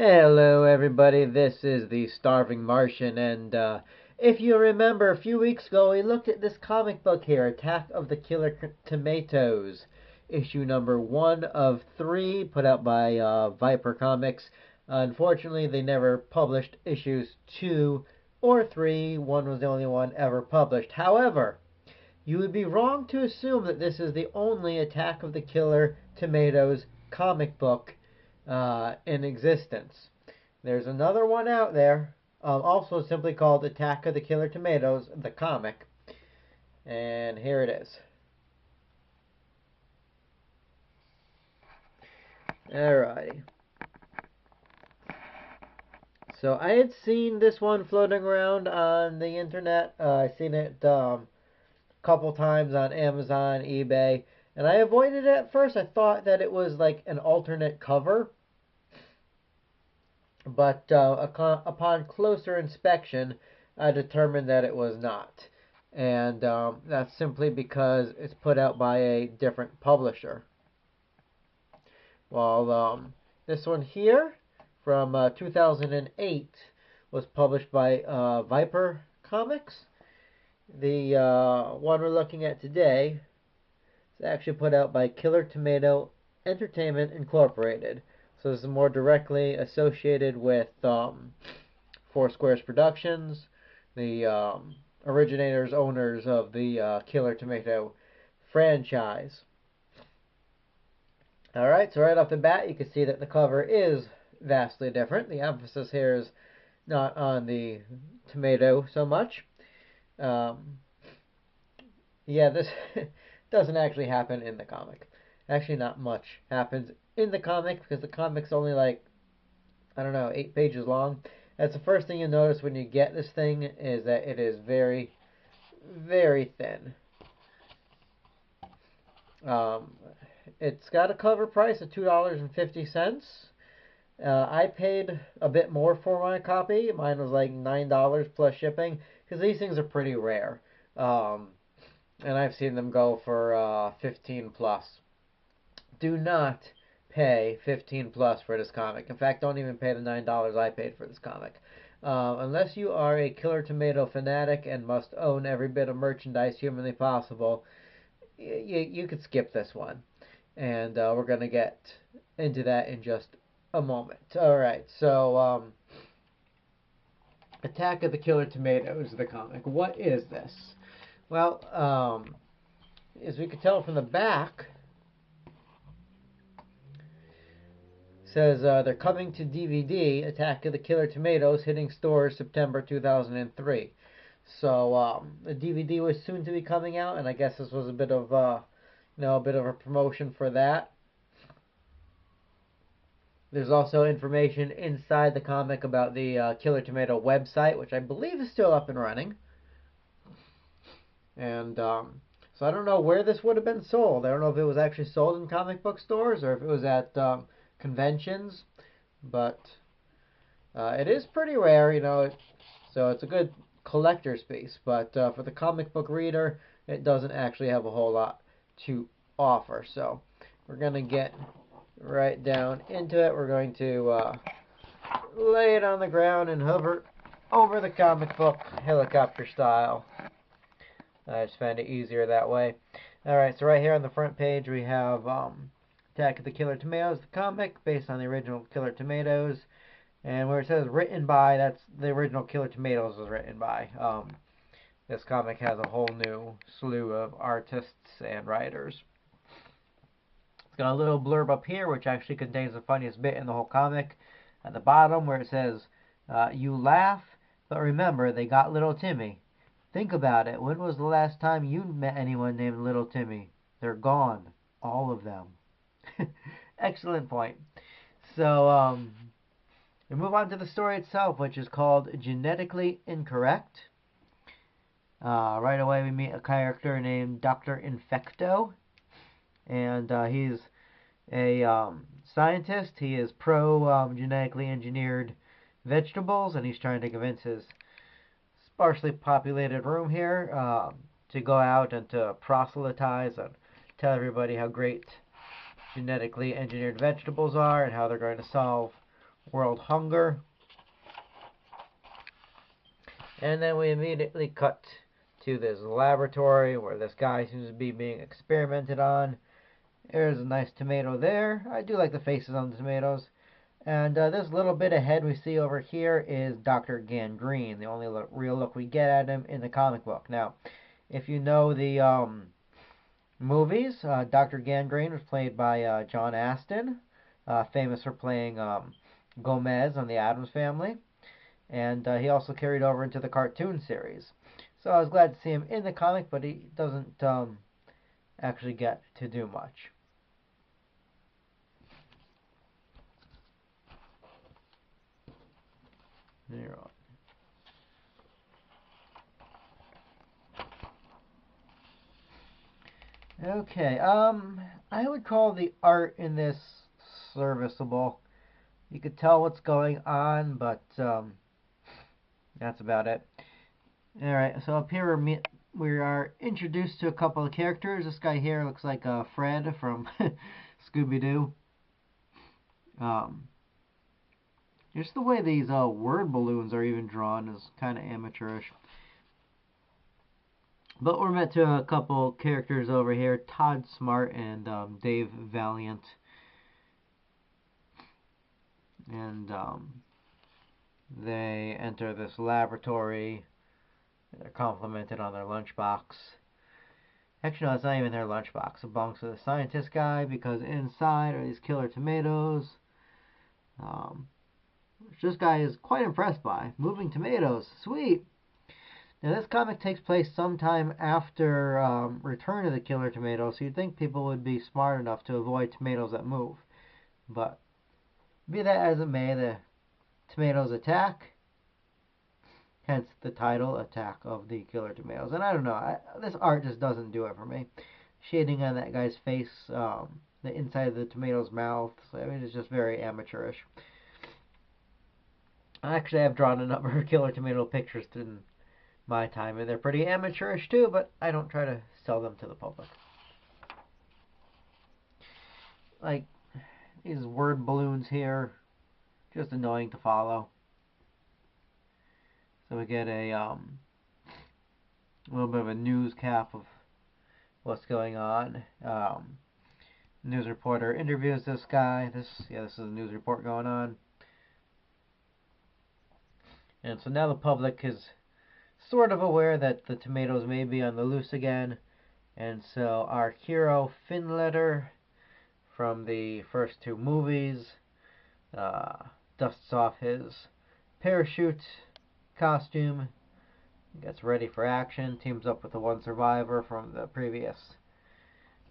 Hello, everybody. This is the Starving Martian, and if you remember, a few weeks ago we looked at this comic book here, Attack of the Killer Tomatoes, issue number 1 of 3, put out by Viper Comics. Unfortunately, they never published issues 2 or 3. One was the only one ever published. However, you would be wrong to assume that this is the only Attack of the Killer Tomatoes comic book in existence. There's another one out there, also simply called Attack of the Killer Tomatoes, the comic. And here it is. Alrighty. So I had seen this one floating around on the internet. I've seen it a couple times on Amazon, eBay, and I avoided it at first. I thought that it was like an alternate cover, but upon closer inspection, I determined that it was not. And that's simply because it's put out by a different publisher. While this one here from 2008 was published by Viper Comics. The one we're looking at today is actually put out by Killer Tomato Entertainment Incorporated. So this is more directly associated with Four Squares Productions, the originators, owners of the Killer Tomato franchise. Alright, so right off the bat, you can see that the cover is vastly different. The emphasis here is not on the tomato so much. Yeah, this doesn't actually happen in the comic. Actually, not much happens in the comic because the comic's only like, I don't know, 8 pages long. That's the first thing you notice when you get this thing, is that it is very, very thin. It's got a cover price of $2.50. I paid a bit more for my copy. Mine was like $9 plus shipping, because these things are pretty rare. And I've seen them go for 15 plus. Do not pay 15 plus for this comic. In fact, don't even pay the $9 I paid for this comic. Unless you are a Killer Tomato fanatic and must own every bit of merchandise humanly possible, you could skip this one. And we're going to get into that in just a moment. Alright, so Attack of the Killer Tomatoes, the comic. What is this? Well, as we can tell from the back, it says they're coming to DVD, Attack of the Killer Tomatoes, hitting stores September 2003. So the DVD was soon to be coming out, and I guess this was a bit of a bit of a promotion for that. There's also information inside the comic about the Killer Tomato website, which I believe is still up and running. And so I don't know where this would have been sold. I don't know if it was actually sold in comic book stores or if it was at conventions. But it is pretty rare, so it's a good collector's piece. But for the comic book reader, it doesn't actually have a whole lot to offer. So we're going to get right down into it. We're going to lay it on the ground and hover over the comic book helicopter style. I just found it easier that way. Alright, so right here on the front page we have Attack of the Killer Tomatoes, the comic, based on the original Killer Tomatoes. And where it says written by, that's the original Killer Tomatoes was written by. This comic has a whole new slew of artists and writers. It's got a little blurb up here which actually contains the funniest bit in the whole comic. At the bottom where it says, you laugh, but remember they got little Timmy. Think about it. When was the last time you met anyone named Little Timmy? They're gone. All of them. Excellent point. So, we move on to the story itself, which is called Genetically Incorrect. Right away we meet a character named Dr. Infecto. And he's a scientist. He is pro genetically engineered vegetables, and he's trying to convince his sparsely populated room here to go out and to proselytize and tell everybody how great genetically engineered vegetables are and how they're going to solve world hunger. And then we immediately cut to this laboratory where this guy seems to be being experimented on. There's a nice tomato there. I do like the faces on the tomatoes. And this little bit of head we see over here is Dr. Gangrene, the only real look we get at him in the comic book. Now, if you know the movies, Dr. Gangrene was played by John Astin, famous for playing Gomez on the Addams Family. And he also carried over into the cartoon series. So I was glad to see him in the comic, but he doesn't actually get to do much. Okay, I would call the art in this serviceable. You could tell what's going on, but that's about it. Alright, so up here we are introduced to a couple of characters. This guy here looks like Fred from Scooby-Doo. Just the way these word balloons are even drawn is kind of amateurish. But we're met to a couple characters over here, Todd Smart and Dave Valiant. And they enter this laboratory. They're complimented on their lunchbox. Actually, no, it's not even their lunchbox. It belongs to the scientist guy because inside are these killer tomatoes. Which this guy is quite impressed by. Moving tomatoes. Sweet! Now, this comic takes place sometime after Return of the Killer Tomatoes, so you'd think people would be smart enough to avoid tomatoes that move. But, be that as it may, the tomatoes attack. Hence the title, Attack of the Killer Tomatoes. And I don't know, this art just doesn't do it for me. Shading on that guy's face, the inside of the tomato's mouth, I mean, it's just very amateurish. Actually, I've drawn a number of Killer Tomato pictures in my time, and they're pretty amateurish too, but I don't try to sell them to the public. Like, these word balloons here, just annoying to follow. So we get a little bit of a news cap of what's going on. News reporter interviews this guy. This is a news report going on. And so now the public is sort of aware that the tomatoes may be on the loose again. And so our hero, Finletter, from the first two movies, dusts off his parachute costume, gets ready for action, teams up with the one survivor from the previous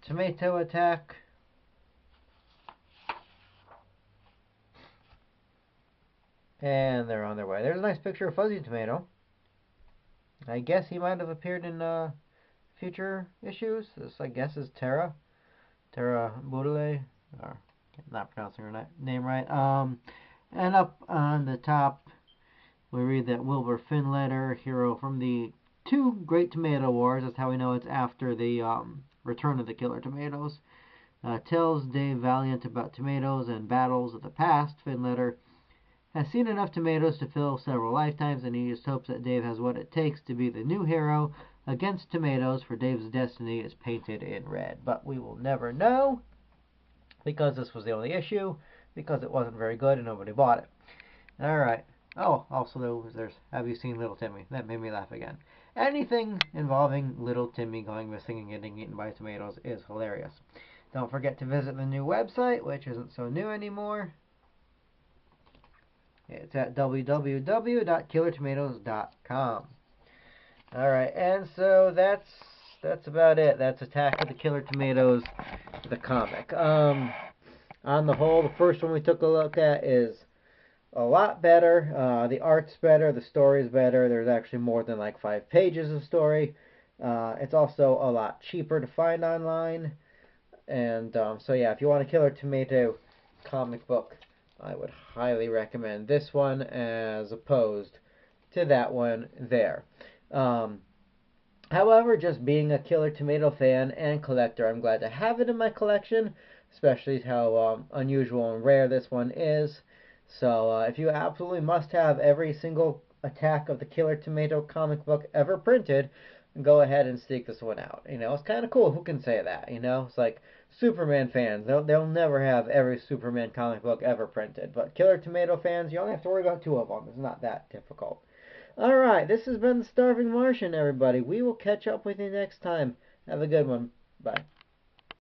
tomato attack. And they're on their way. There's a nice picture of Fuzzy Tomato. I guess he might have appeared in future issues. This, I guess, is Tara Baudelaire. Or, not pronouncing her name right. And up on the top, we read that Wilbur Finletter, hero from the two Great Tomato Wars, that's how we know it's after the Return of the Killer Tomatoes, tells Dave Valiant about tomatoes and battles of the past. Finletter has seen enough tomatoes to fill several lifetimes, and he just hopes that Dave has what it takes to be the new hero against tomatoes, for Dave's destiny is painted in red. But we will never know, because this was the only issue, because it wasn't very good and nobody bought it. Alright. Oh, also there's Have You Seen Little Timmy? That made me laugh again. Anything involving Little Timmy going missing and getting eaten by tomatoes is hilarious. Don't forget to visit the new website, which isn't so new anymore. It's at www.killertomatoes.com. Alright, and so that's about it. That's Attack of the Killer Tomatoes, the comic. On the whole, the first one we took a look at is a lot better. The art's better, the story's better. There's actually more than like 5 pages of story. It's also a lot cheaper to find online. And so yeah, if you want a Killer Tomato comic book, I would highly recommend this one as opposed to that one there. However, just being a Killer Tomato fan and collector, I'm glad to have it in my collection, especially how unusual and rare this one is. So if you absolutely must have every single Attack of the Killer Tomato comic book ever printed, go ahead and seek this one out. You know, it's kind of cool. Who can say that? You know, it's like Superman fans. They'll never have every Superman comic book ever printed. But Killer Tomato fans, you only have to worry about 2 of them. It's not that difficult. All right, this has been the Starving Martian, everybody. We will catch up with you next time. Have a good one. Bye.